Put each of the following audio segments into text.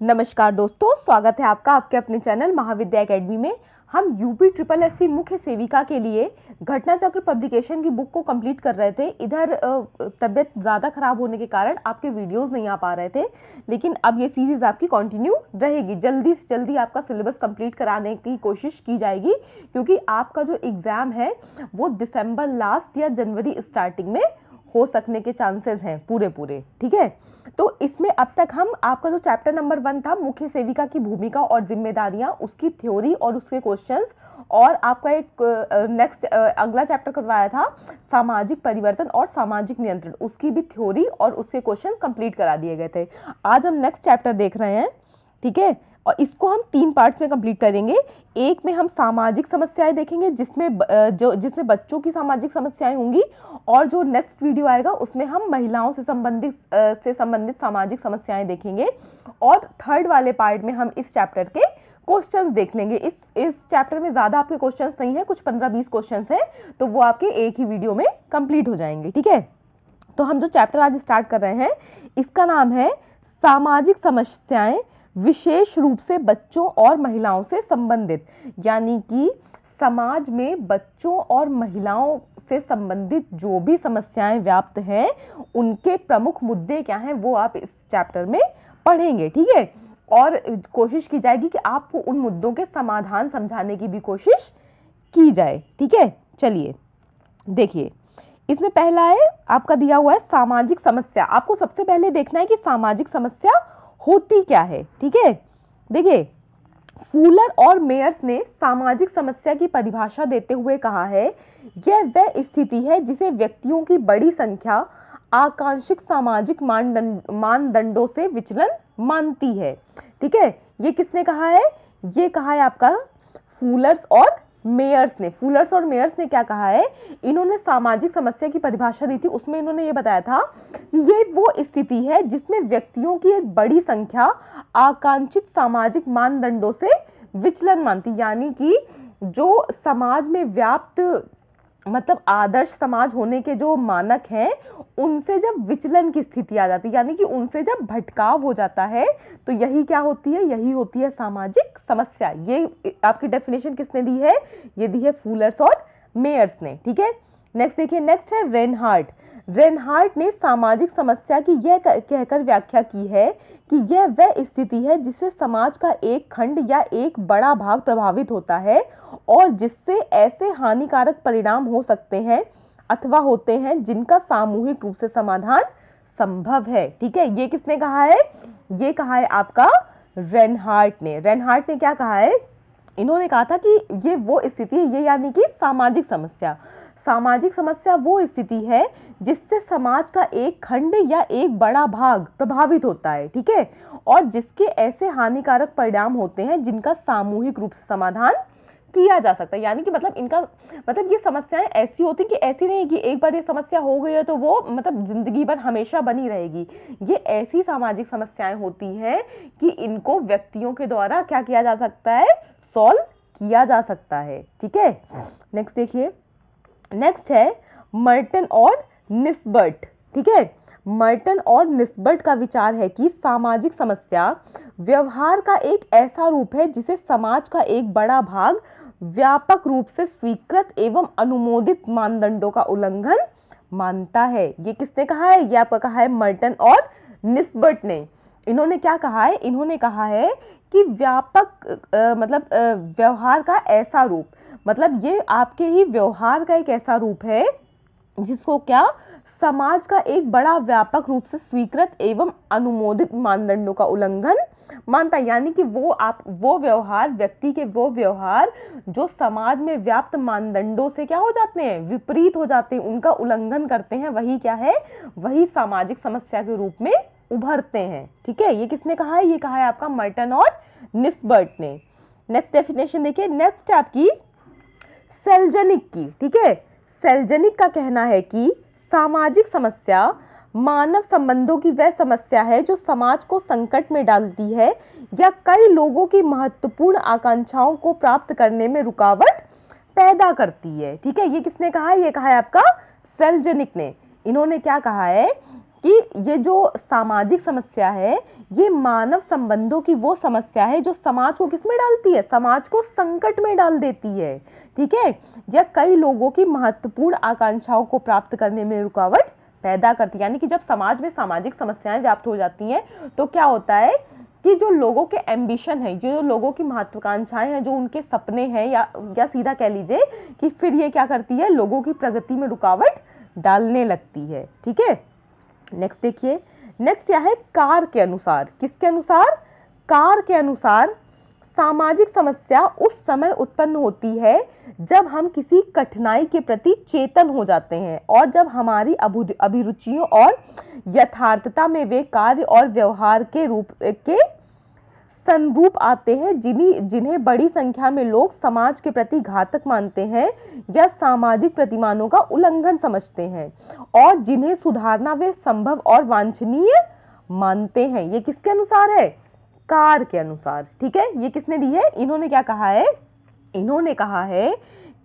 नमस्कार दोस्तों, स्वागत है आपका आपके अपने चैनल महाविद्या एकेडमी में। हम यूपी ट्रिपल एससी मुख्य सेविका के लिए घटना चक्र पब्लिकेशन की बुक को कंप्लीट कर रहे थे। इधर तबीयत ज़्यादा खराब होने के कारण आपके वीडियोस नहीं आ पा रहे थे, लेकिन अब ये सीरीज आपकी कंटिन्यू रहेगी। जल्दी से जल्दी आपका सिलेबस कंप्लीट कराने की कोशिश की जाएगी, क्योंकि आपका जो एग्ज़ाम है वो दिसंबर लास्ट या जनवरी स्टार्टिंग में हो सकने के चांसेस हैं पूरे। ठीक है, तो इसमें अब तक हम आपका जो चैप्टर नंबर 1 था मुख्य सेविका की भूमिका और जिम्मेदारियां, उसकी थ्योरी और उसके क्वेश्चंस, और आपका एक नेक्स्ट अगला चैप्टर करवाया था सामाजिक परिवर्तन और सामाजिक नियंत्रण, उसकी भी थ्योरी और उसके क्वेश्चंस कंप्लीट करा दिए गए थे। आज हम नेक्स्ट चैप्टर देख रहे हैं, ठीक है, और इसको हम 3 पार्ट्स में कंप्लीट करेंगे। एक में हम सामाजिक समस्याएं देखेंगे, जिसमें बच्चों की सामाजिक समस्याएं होंगी, और जो नेक्स्ट वीडियो आएगा उसमें हम महिलाओं से संबंधित सामाजिक समस्याएं देखेंगे। और थर्ड वाले पार्ट में हम इस चैप्टर के क्वेश्चंस देख लेंगे। इस चैप्टर में ज्यादा आपके क्वेश्चंस नहीं है, कुछ 15-20 क्वेश्चंस हैं, तो वो आपके एक ही वीडियो में कंप्लीट हो जाएंगे। ठीक है, तो हम जो चैप्टर आज स्टार्ट कर रहे हैं इसका नाम है सामाजिक समस्याएं, विशेष रूप से बच्चों और महिलाओं से संबंधित। यानी कि समाज में बच्चों और महिलाओं से संबंधित जो भी समस्याएं व्याप्त हैं, उनके प्रमुख मुद्दे क्या हैं वो आप इस चैप्टर में पढ़ेंगे। ठीक है, और कोशिश की जाएगी कि आपको उन मुद्दों के समाधान समझाने की भी कोशिश की जाए। ठीक है, चलिए देखिए, इसमें पहला है आपका दिया हुआ है सामाजिक समस्या। आपको सबसे पहले देखना है कि सामाजिक समस्या होती क्या है। ठीक है, देखिए, फूलर और मेयर्स ने सामाजिक समस्या की परिभाषा देते हुए कहा है, यह वह स्थिति है जिसे व्यक्तियों की बड़ी संख्या आकांक्षित सामाजिक मानदंडों से विचलन मानती है। ठीक है, ये किसने कहा है? ये कहा है आपका फूलर्स और मेयर्स ने। फूलर्स और मेयर्स ने क्या कहा है? इन्होंने सामाजिक समस्या की परिभाषा दी थी, उसमें इन्होंने ये बताया था कि ये वो स्थिति है जिसमें व्यक्तियों की एक बड़ी संख्या आकांक्षित सामाजिक मानदंडों से विचलन मानती, यानी कि जो समाज में व्याप्त मतलब आदर्श समाज होने के जो मानक हैं, उनसे जब विचलन की स्थिति आ जाती है, यानी कि उनसे जब भटकाव हो जाता है, तो यही क्या होती है? यही होती है सामाजिक समस्या। ये आपकी डेफिनेशन किसने दी है? ये दी है फूलर्स और मेयर्स ने। ठीक है, नेक्स्ट देखिए, नेक्स्ट है रेनहार्ट। रेनहार्ट ने सामाजिक समस्या की यह कहकर व्याख्या की है कि यह वह स्थिति है जिससे समाज का एक खंड या एक बड़ा भाग प्रभावित होता है, और जिससे ऐसे हानिकारक परिणाम हो सकते हैं अथवा होते हैं जिनका सामूहिक रूप से समाधान संभव है। ठीक है, ये किसने कहा है? ये कहा है आपका रेनहार्ट ने। रेनहार्ट ने क्या कहा है? इन्होंने कहा था कि ये वो स्थिति है, ये यानी कि सामाजिक समस्या। सामाजिक समस्या वो स्थिति है जिससे समाज का एक खंड या एक बड़ा भाग प्रभावित होता है। ठीक है, और जिसके ऐसे हानिकारक परिणाम होते हैं जिनका सामूहिक रूप से समाधान किया जा सकता है। यानी कि मतलब ये समस्याएं ऐसी होती हैं कि ऐसी नहीं कि एक बार ये समस्या हो गई है तो वो मतलब जिंदगी भर हमेशा बनी रहेगी। ये ऐसी सामाजिक समस्याएं होती हैं कि इनको व्यक्तियों के द्वारा क्या किया जा सकता है? सॉल्व किया जा सकता है। ठीक है, नेक्स्ट देखिए, नेक्स्ट है मर्टन और निस्बर्ट। ठीक है, मर्टन और निस्बर्ट का विचार है कि सामाजिक समस्या व्यवहार का एक ऐसा रूप है जिसे समाज का एक बड़ा भाग व्यापक रूप से स्वीकृत एवं अनुमोदित मानदंडों का उल्लंघन मानता है। ये किसने कहा है? ये आपका कहा है मर्टन और निस्बर्ट ने। इन्होंने क्या कहा है? इन्होंने कहा है कि व्यापक व्यवहार का ऐसा रूप, मतलब ये आपके ही व्यवहार का एक ऐसा रूप है जिसको क्या समाज का एक बड़ा व्यापक रूप से स्वीकृत एवं अनुमोदित मानदंडों का उल्लंघन मानता है। यानी कि वो व्यवहार, व्यक्ति के वो व्यवहार जो समाज में व्याप्त मानदंडों से क्या हो जाते हैं? विपरीत हो जाते हैं, उनका उल्लंघन करते हैं, वही क्या है? वही सामाजिक समस्या के रूप में उभरते हैं। ठीक है, ये किसने कहा है? ये कहा है आपका मर्टन और निस्बर्ट ने। नेक्स्ट डेफिनेशन देखिए, नेक्स्ट है आपकी सेल्जनिक की। ठीक है, सेल्जनिक का कहना है कि सामाजिक समस्या मानव संबंधों की वह समस्या है जो समाज को संकट में डालती है या कई लोगों की महत्वपूर्ण आकांक्षाओं को प्राप्त करने में रुकावट पैदा करती है। ठीक है, ये किसने कहा है? ये कहा है आपका सेल्जनिक ने। इन्होंने क्या कहा है कि ये जो सामाजिक समस्या है ये मानव संबंधों की वो समस्या है जो समाज को किसमें डालती है, समाज को संकट में डाल देती है, ठीक है, या कई लोगों की महत्वपूर्ण आकांक्षाओं को प्राप्त करने में रुकावट पैदा करती है। यानी कि जब समाज में सामाजिक समस्याएं व्याप्त हो जाती हैं तो क्या होता है कि जो लोगों के एम्बिशन है, जो लोगों की महत्वाकांक्षाएं हैं, जो उनके सपने हैं, या सीधा कह लीजिए कि फिर ये क्या करती है, लोगों की प्रगति में रुकावट डालने लगती है, ठीक है। नेक्स्ट देखिए, नेक्स्ट क्या है, कार के अनुसार। किसके अनुसार, कार के अनुसार सामाजिक समस्या उस समय उत्पन्न होती है जब हम किसी कठिनाई के प्रति चेतन हो जाते हैं और जब हमारी अभिरुचियों और यथार्थता में वे कार्य और व्यवहार के संरूप आते हैं जिन्हें बड़ी संख्या में लोग समाज के प्रति घातक मानते हैं या सामाजिक प्रतिमानों का उल्लंघन समझते हैं और जिन्हें सुधारना वे संभव और वांछनीय मानते हैं। ये किसके अनुसार है, कार के अनुसार, ठीक है। ये किसने दी है, इन्होंने क्या कहा है, इन्होंने कहा है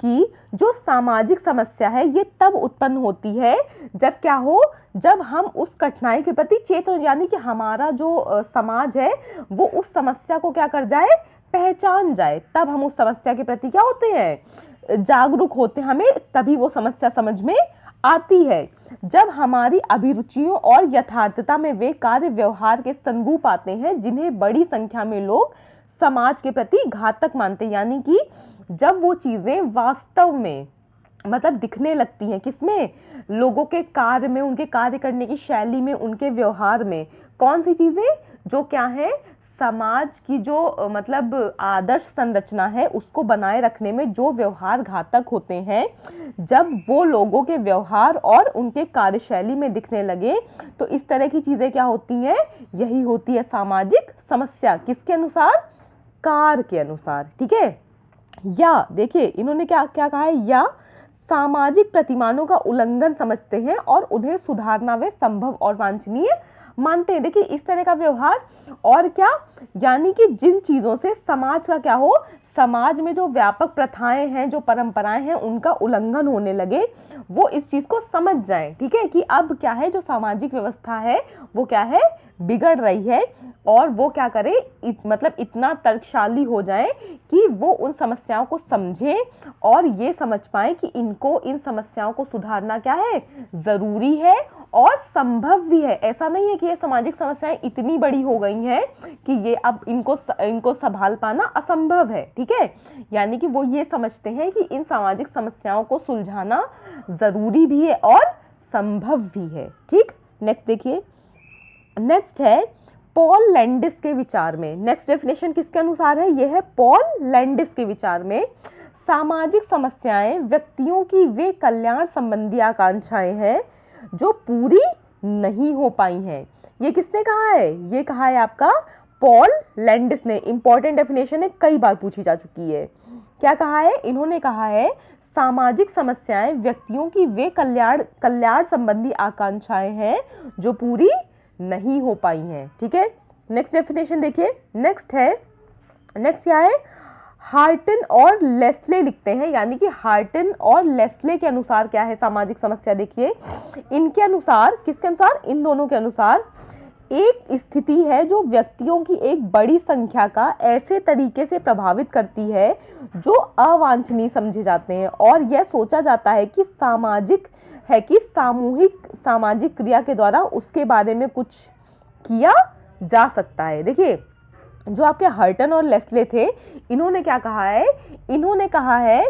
कि जो सामाजिक समस्या है ये तब उत्पन्न होती है जब क्या हो, जब हम उस कठिनाई के प्रति चेतन, यानी कि हमारा जो समाज है वो उस समस्या को क्या कर जाए, पहचान जाए, तब हम उस समस्या के प्रति क्या होते हैं, जागरूक होते हैं, हमें तभी वो समस्या समझ में आती है। जब हमारी अभिरुचियों और यथार्थता में वे कार्य व्यवहार के संरूप आते हैं जिन्हें बड़ी संख्या में लोग समाज के प्रति घातक मानते हैं, यानी कि जब वो चीजें वास्तव में मतलब दिखने लगती हैं, किसमें, लोगों के कार्य में, उनके कार्य करने की शैली में, उनके व्यवहार में, कौन सी चीजें, जो क्या है, समाज की जो मतलब आदर्श संरचना है उसको बनाए रखने में जो व्यवहार घातक होते हैं, जब वो लोगों के व्यवहार और उनके कार्यशैली में दिखने लगे तो इस तरह की चीजें क्या होती हैं, यही होती है सामाजिक समस्या। किसके अनुसार, कार के अनुसार, ठीक है। या देखिए इन्होंने क्या क्या कहा है, या सामाजिक प्रतिमानों का उल्लंघन समझते हैं और उन्हें सुधारना वे संभव और वांछनीय मानते हैं। देखिए इस तरह का व्यवहार और क्या, यानी कि जिन चीजों से समाज का क्या हो, समाज में जो व्यापक प्रथाएं हैं, जो परंपराएं हैं, उनका उल्लंघन होने लगे, वो इस चीज को समझ जाएं, ठीक है, कि अब क्या है, जो सामाजिक व्यवस्था है वो क्या है, बिगड़ रही है, और वो क्या करे, मतलब इतना तर्कशाली हो जाए कि वो उन समस्याओं को समझे और ये समझ पाए कि इनको, इन समस्याओं को सुधारना क्या है, जरूरी है और संभव भी है। ऐसा नहीं है कि ये सामाजिक समस्याएं इतनी बड़ी हो गई हैं कि ये अब इनको संभाल पाना असंभव है, ठीक है। यानी कि वो ये समझते हैं कि इन सामाजिक समस्याओं को सुलझाना जरूरी भी है और संभव भी है, ठीक। नेक्स्ट देखिए, नेक्स्ट है पॉल लैंडिस के विचार में। नेक्स्ट डेफिनेशन किसके अनुसार है, यह है पॉल लैंडिस के विचार में, सामाजिक समस्याएं व्यक्तियों की वे कल्याण संबंधी आकांक्षाएं हैं जो पूरी नहीं हो पाई हैं। ये किसने कहा है, ये कहा है आपका पॉल लैंडिस ने। इंपॉर्टेंट डेफिनेशन है, कई बार पूछी जा चुकी है। क्या कहा है, इन्होंने कहा है सामाजिक समस्याएं व्यक्तियों की वे कल्याण संबंधी आकांक्षाएं हैं जो पूरी नहीं हो पाई हैं, ठीक है। नेक्स्ट डेफिनेशन देखिए, नेक्स्ट क्या है, हार्टन और लेस्ले लिखते हैं, यानी कि हार्टन और लेस्ले के अनुसार क्या है सामाजिक समस्या, देखिए इनके अनुसार, किसके अनुसार, इन दोनों के अनुसार, एक स्थिति है जो व्यक्तियों की एक बड़ी संख्या का ऐसे तरीके से प्रभावित करती है जो अवांछनीय समझे जाते हैं और यह सोचा जाता है कि सामूहिक सामाजिक क्रिया के द्वारा उसके बारे में कुछ किया जा सकता है। देखिए जो आपके हर्टन और लेस्ले थे, इन्होंने क्या कहा है, इन्होंने कहा है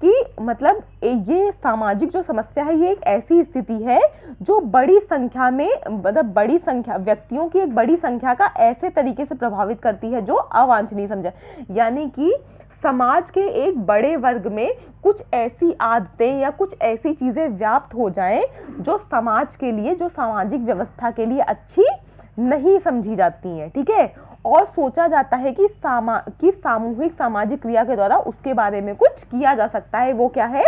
कि मतलब ये सामाजिक जो समस्या है ये एक ऐसी स्थिति है जो बड़ी संख्या में, मतलब बड़ी संख्या व्यक्तियों की एक बड़ी संख्या का ऐसे तरीके से प्रभावित करती है जो अवांछनीय समझा, यानी कि समाज के एक बड़े वर्ग में कुछ ऐसी आदतें या कुछ ऐसी चीजें व्याप्त हो जाएं जो समाज के लिए, जो सामाजिक व्यवस्था के लिए अच्छी नहीं समझी जाती हैं, ठीक है, और सोचा जाता है कि सामूहिक सामाजिक क्रिया के द्वारा उसके बारे में कुछ किया जा सकता है। वो क्या है,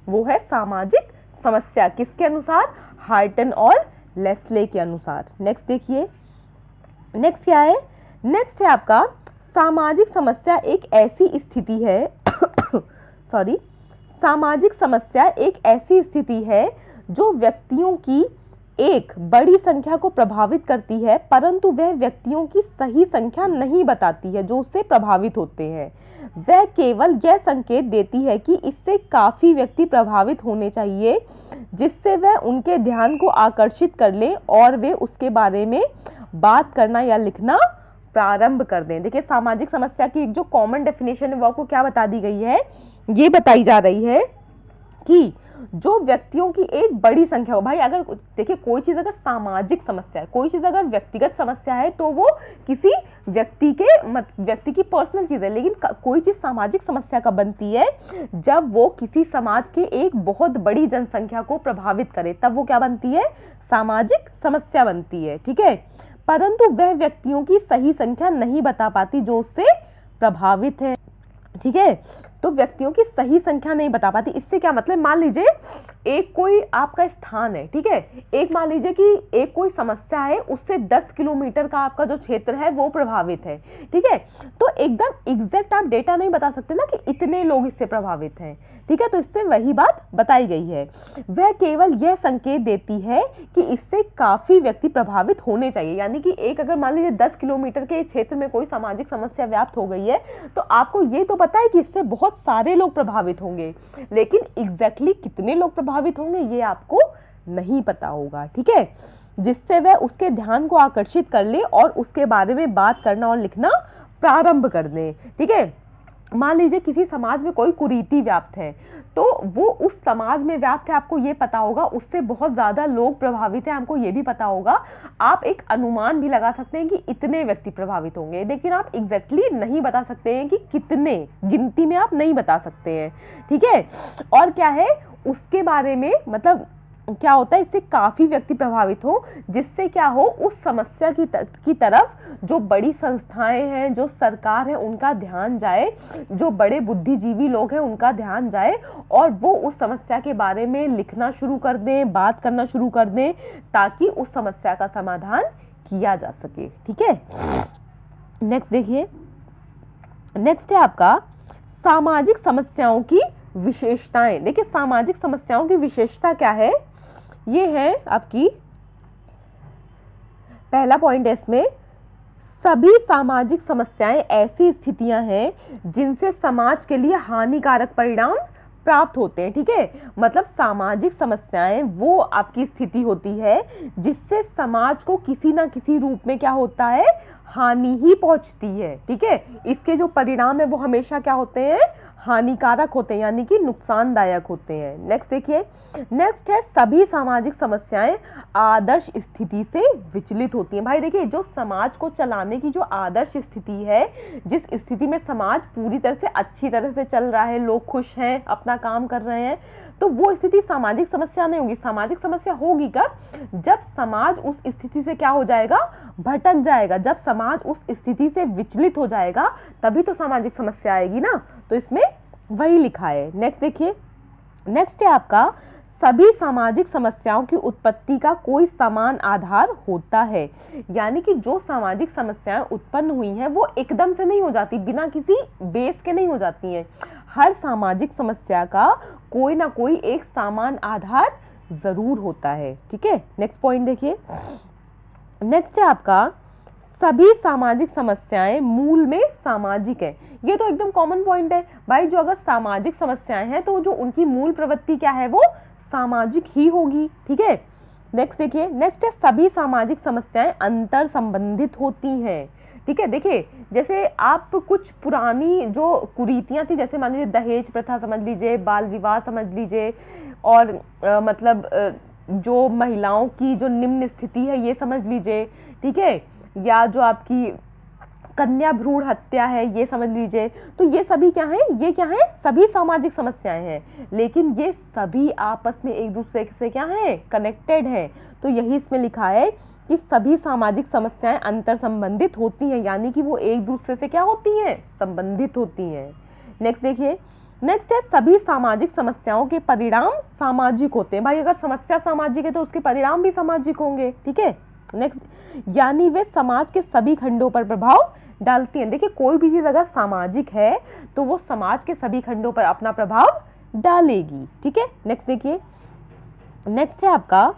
वो है सामाजिक समस्या। किसके अनुसार, हार्टन और लेस्ले के अनुसार। नेक्स्ट देखिए, नेक्स्ट क्या है, नेक्स्ट है आपका सामाजिक समस्या एक ऐसी स्थिति है सामाजिक समस्या एक ऐसी स्थिति है जो व्यक्तियों की एक बड़ी संख्या को प्रभावित करती है, परंतु वह व्यक्तियों की सही संख्या नहीं बताती है जो उससे प्रभावित होते हैं। वह केवल यह संकेत देती है कि इससे काफी व्यक्ति प्रभावित होने चाहिए, जिससे वह उनके ध्यान को आकर्षित कर ले और वे उसके बारे में बात करना या लिखना प्रारंभ कर दें। देखिए, सामाजिक समस्या की एक जो कॉमन डेफिनेशन है वो आपको क्या बता दी गई है, ये बताई जा रही है कि जो व्यक्तियों की एक बड़ी संख्या हो। भाई अगर देखिए, कोई चीज अगर सामाजिक समस्या है, कोई चीज अगर व्यक्तिगत समस्या है तो वो किसी व्यक्ति की पर्सनल चीज है, लेकिन कोई चीज सामाजिक समस्या कब बनती है, जब वो किसी समाज के एक बहुत बड़ी जनसंख्या को प्रभावित करे, तब वो क्या बनती है, सामाजिक समस्या बनती है। ठीक है, परंतु वह व्यक्तियों की सही संख्या नहीं बता पाती जो उससे प्रभावित है। ठीक है, तो व्यक्तियों की सही संख्या नहीं बता पाती। इससे क्या मतलब, मान लीजिए एक कोई आपका स्थान है, ठीक है, एक मान लीजिए कि एक कोई समस्या है, उससे 10 किलोमीटर का आपका जो क्षेत्र है वो प्रभावित है। ठीक है, तो एकदम एग्जैक्ट आप डेटा नहीं बता सकते ना कि इतने लोग इससे प्रभावित हैं। ठीक है, तो इससे वही बात बताई गई है। वह केवल यह संकेत देती है कि इससे काफी व्यक्ति प्रभावित होने चाहिए, यानी कि एक अगर मान लीजिए 10 किलोमीटर के क्षेत्र में कोई सामाजिक समस्या व्याप्त हो गई है, तो आपको ये तो पता है कि इससे बहुत सारे लोग प्रभावित होंगे, लेकिन एग्जैक्टली कितने लोग प्रभावित होंगे ये आपको नहीं पता होगा। ठीक है, जिससे वह उसके ध्यान को आकर्षित कर ले और उसके बारे में बात करना और लिखना प्रारंभ कर दे। ठीक है, मान लीजिए किसी समाज में कोई कुरीति व्याप्त है, तो वो उस समाज में व्याप्त है, आपको ये पता होगा, उससे बहुत ज्यादा लोग प्रभावित हैं, हमको ये भी पता होगा। आप एक अनुमान भी लगा सकते हैं कि इतने व्यक्ति प्रभावित होंगे, लेकिन आप एग्जैक्टली नहीं बता सकते हैं कि कितने, गिनती में आप नहीं बता सकते हैं। ठीक है, और क्या है उसके बारे में, मतलब क्या होता है, इससे काफी व्यक्ति प्रभावित हो, जिससे क्या हो, उस समस्या की तरफ जो बड़ी संस्थाएं हैं, जो सरकार है, उनका ध्यान जाए, जो बड़े बुद्धिजीवी लोग हैं उनका ध्यान जाए, और वो उस समस्या के बारे में लिखना शुरू कर दें, बात करना शुरू कर दें, ताकि उस समस्या का समाधान किया जा सके। ठीक है, नेक्स्ट देखिए, नेक्स्ट है आपका सामाजिक समस्याओं की विशेषताएं। देखिए, सामाजिक समस्याओं की विशेषता क्या है, ये है आपकी पहला पॉइंट है इसमें, सभी सामाजिक समस्याएं ऐसी स्थितियां हैं जिनसे समाज के लिए हानिकारक परिणाम प्राप्त होते हैं। ठीक है, मतलब सामाजिक समस्याएं वो आपकी स्थिति होती है जिससे समाज को किसी ना किसी रूप में क्या होता है, हानि ही पहुंचती है। ठीक है, इसके जो परिणाम है वो हमेशा क्या होते हैं, हानिकारक होते हैं, यानी कि नुकसानदायक होते हैं। नेक्स्ट देखिए, नेक्स्ट है सभी सामाजिक समस्याएं आदर्श स्थिति से विचलित होती हैं। भाई देखिए, जो समाज को चलाने की जो आदर्श स्थिति है, जिस स्थिति में समाज पूरी तरह से अच्छी तरह से चल रहा है, लोग खुश हैं, अपना काम कर रहे हैं, तो वो स्थिति सामाजिक समस्या नहीं होगी। सामाजिक समस्या होगी कब, जब समाज उस स्थिति से क्या हो जाएगा, भटक जाएगा, जब समाज उस स्थिति से विचलित हो जाएगा, तभी तो सामाजिक समस्या आएगी ना। तो इसमें वही लिखा है। नेक्स्ट देखिए, नेक्स्ट है आपका सभी सामाजिक समस्याओं की उत्पत्ति का कोई समान आधार होता है, यानी कि जो सामाजिक समस्याएं उत्पन्न हुई हैं वो एकदम से नहीं हो जाती, बिना किसी बेस के नहीं हो जाती हैं। हर सामाजिक समस्या का कोई ना कोई एक समान आधार जरूर होता है। ठीक है, नेक्स्ट पॉइंट देखिए, नेक्स्ट है आपका सभी सामाजिक समस्याएं मूल में सामाजिक है। ये तो एकदम कॉमन पॉइंट है भाई, जो अगर सामाजिक समस्याएं हैं तो जो उनकी मूल प्रवृत्ति क्या है, वो सामाजिक ही होगी। ठीक है, नेक्स्ट देखिए, नेक्स्ट है सभी सामाजिक समस्याएं अंतर संबंधित होती हैं। ठीक है, देखिए जैसे आप कुछ पुरानी जो कुरीतियां थी, जैसे मान लीजिए दहेज प्रथा समझ लीजिए, बाल विवाह समझ लीजिए, और मतलब जो महिलाओं की जो निम्न स्थिति है ये समझ लीजिए। ठीक है, या जो आपकी कन्या भ्रूण हत्या है ये समझ लीजिए। तो ये सभी क्या है, ये क्या है, सभी सामाजिक समस्याएं हैं, लेकिन ये सभी आपस में एक दूसरे से क्या है, कनेक्टेड है। तो यही इसमें लिखा है कि सभी सामाजिक समस्याएं अंतर संबंधित होती हैं, यानी कि वो एक दूसरे से क्या होती हैं, संबंधित होती हैं। नेक्स्ट देखिए, नेक्स्ट है सभी सामाजिक समस्याओं के परिणाम सामाजिक होते हैं। भाई अगर समस्या सामाजिक है तो उसके परिणाम भी सामाजिक होंगे। ठीक है, नेक्स्ट, यानी वे समाज के सभी खंडों पर प्रभाव डालती हैं। देखिए, कोई भी चीज अगर सामाजिक है तो वो समाज के सभी खंडों पर अपना प्रभाव डालेगी। ठीक है, नेक्स्ट देखिए, नेक्स्ट है आपका,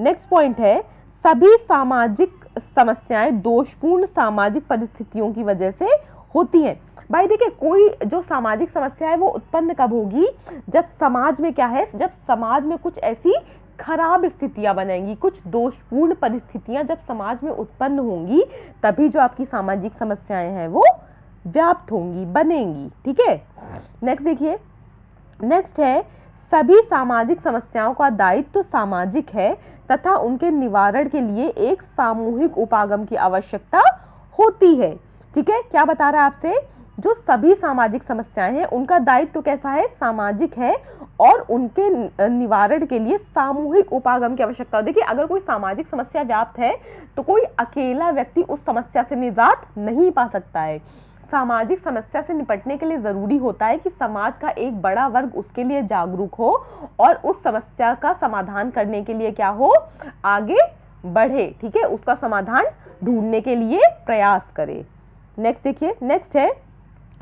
नेक्स्ट पॉइंट है सभी सामाजिक समस्याएं दोषपूर्ण सामाजिक परिस्थितियों की वजह से होती हैं। भाई देखिए, कोई जो सामाजिक समस्या है वो उत्पन्न कब होगी, जब समाज में क्या है, जब समाज में कुछ ऐसी खराब स्थितियां बनेंगी, कुछ दोषपूर्ण परिस्थितियां जब समाज में उत्पन्न होंगी, तभी जो आपकी सामाजिक समस्याएं हैं वो व्याप्त होंगी, बनेंगी। ठीक है, नेक्स्ट देखिए, नेक्स्ट है सभी सामाजिक समस्याओं का दायित्व सामाजिक है तथा उनके निवारण के लिए एक सामूहिक उपागम की आवश्यकता होती है। ठीक है, क्या बता रहा है आपसे, जो सभी सामाजिक समस्याएं हैं उनका दायित्व कैसा है, सामाजिक है, और उनके निवारण के लिए सामूहिक उपागम की आवश्यकता है। देखिए, अगर कोई सामाजिक समस्या व्याप्त है तो कोई अकेला व्यक्ति उस समस्या से निजात नहीं पा सकता है। सामाजिक समस्या से निपटने के लिए जरूरी होता है कि समाज का एक बड़ा वर्ग उसके लिए जागरूक हो और उस समस्या का समाधान करने के लिए क्या हो, आगे बढ़े। ठीक है, उसका समाधान ढूंढने के लिए प्रयास करे। नेक्स्ट देखिए, नेक्स्ट है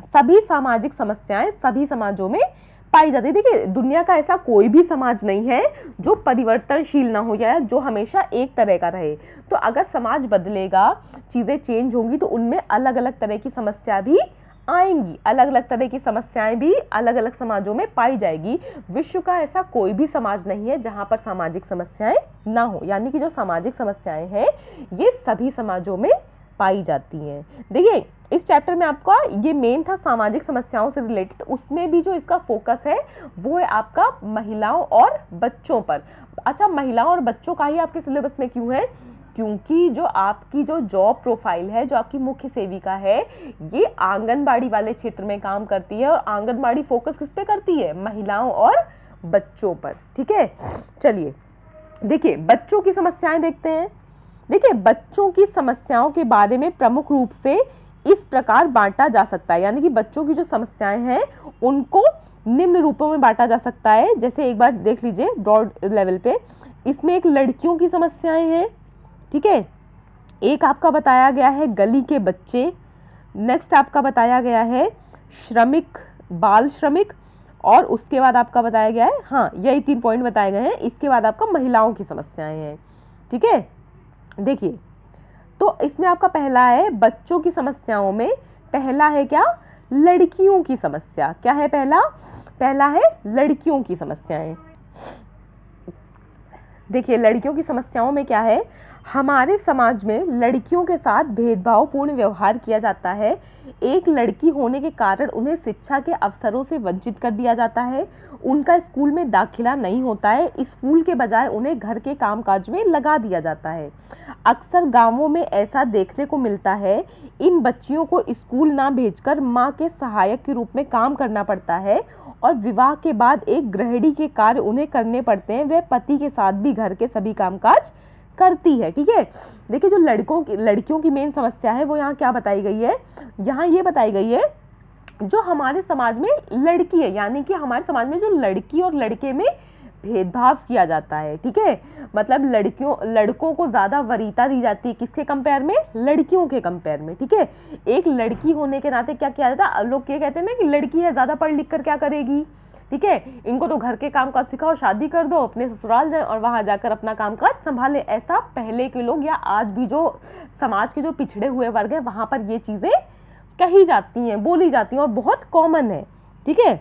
सभी सामाजिक समस्याएं सभी समाजों में पाई जाती है। देखिए, दुनिया का ऐसा कोई भी समाज नहीं है जो परिवर्तनशील ना हो या जो हमेशा एक तरह का रहे। तो अगर समाज बदलेगा, चीजें चेंज होंगी, तो उनमें अलग अलग तरह की समस्या भी आएंगी, अलग अलग तरह की समस्याएं भी अलग अलग समाजों में पाई जाएगी। विश्व का ऐसा कोई भी समाज नहीं है जहां पर सामाजिक समस्याएं ना हो, यानी कि जो सामाजिक समस्याएं हैं ये सभी समाजों में पाई जाती हैं। देखिए, इस चैप्टर में आपका ये मेन था सामाजिक समस्याओं से रिलेटेड, उसमें भी जो इसका फोकस है वो है आपका महिलाओं और बच्चों पर। अच्छा, महिलाओं और बच्चों का ही आपके सिलेबस में क्यों है, क्योंकि जो आपकी जो जॉब प्रोफाइल है, जो आपकी मुख्य सेविका है, ये आंगनबाड़ी वाले क्षेत्र में काम करती है और आंगनबाड़ी फोकस किस पे करती है, महिलाओं और बच्चों पर। ठीक है, चलिए देखिए बच्चों की समस्याएं देखते हैं। देखिए, बच्चों की समस्याओं के बारे में प्रमुख रूप से इस प्रकार बांटा जा सकता है, यानी कि बच्चों की जो समस्याएं हैं उनको निम्न रूपों में बांटा जा सकता है। जैसे एक बार देख लीजिए ब्रॉड लेवल पे, इसमें एक लड़कियों की समस्याएं हैं। ठीक है, एक आपका बताया गया है गली के बच्चे, नेक्स्ट आपका बताया गया है श्रमिक, बाल श्रमिक, और उसके बाद आपका बताया गया है, हाँ यही 3 पॉइंट बताए गए हैं। इसके बाद आपका महिलाओं की समस्याएं हैं। ठीक है, देखिए तो इसमें आपका पहला है बच्चों की समस्याओं में, पहला है क्या, लड़कियों की समस्या। क्या है पहला, पहला है लड़कियों की समस्याएं। देखिए, लड़कियों की समस्याओं में क्या है, हमारे समाज में लड़कियों के साथ भेदभावपूर्ण व्यवहार किया जाता है। एक लड़की होने के कारण उन्हें शिक्षा के अवसरों से वंचित कर दिया जाता है। उनका स्कूल में दाखिला नहीं होता है, स्कूल के बजाय उन्हें घर के कामकाज में लगा दिया जाता है। अक्सर गांवों में ऐसा देखने को मिलता है, इन बच्चियों को स्कूल ना भेजकर माँ के सहायक के रूप में काम करना पड़ता है और विवाह के बाद एक गृहिणी के कार्य उन्हें करने पड़ते हैं। वह पति के साथ भी घर के सभी कामकाज करती है। ठीक है, देखिए जो लड़कियों की मेन समस्या है वो यहाँ क्या बताई गई है, यहाँ ये बताई गई है जो हमारे समाज में लड़की है, यानी कि हमारे समाज में जो लड़की और लड़के में भेदभाव किया जाता है। ठीक है, मतलब लड़कों को ज्यादा वरीयता दी जाती है, किसके कंपेयर में, लड़कियों के कंपेयर में। ठीक है, एक लड़की होने के नाते क्या किया जाता है, लोग ये कहते हैं ना कि लड़की है, ज्यादा पढ़ लिख कर क्या करेगी। ठीक है, इनको तो घर के काम काज सिखाओ, शादी कर दो, अपने ससुराल जाए और वहां जाकर अपना काम काज संभाले। ऐसा पहले के लोग या आज भी जो समाज के जो पिछड़े हुए वर्ग है वहां पर ये चीजें कही जाती हैं, बोली जाती हैं और बहुत कॉमन है। ठीक है,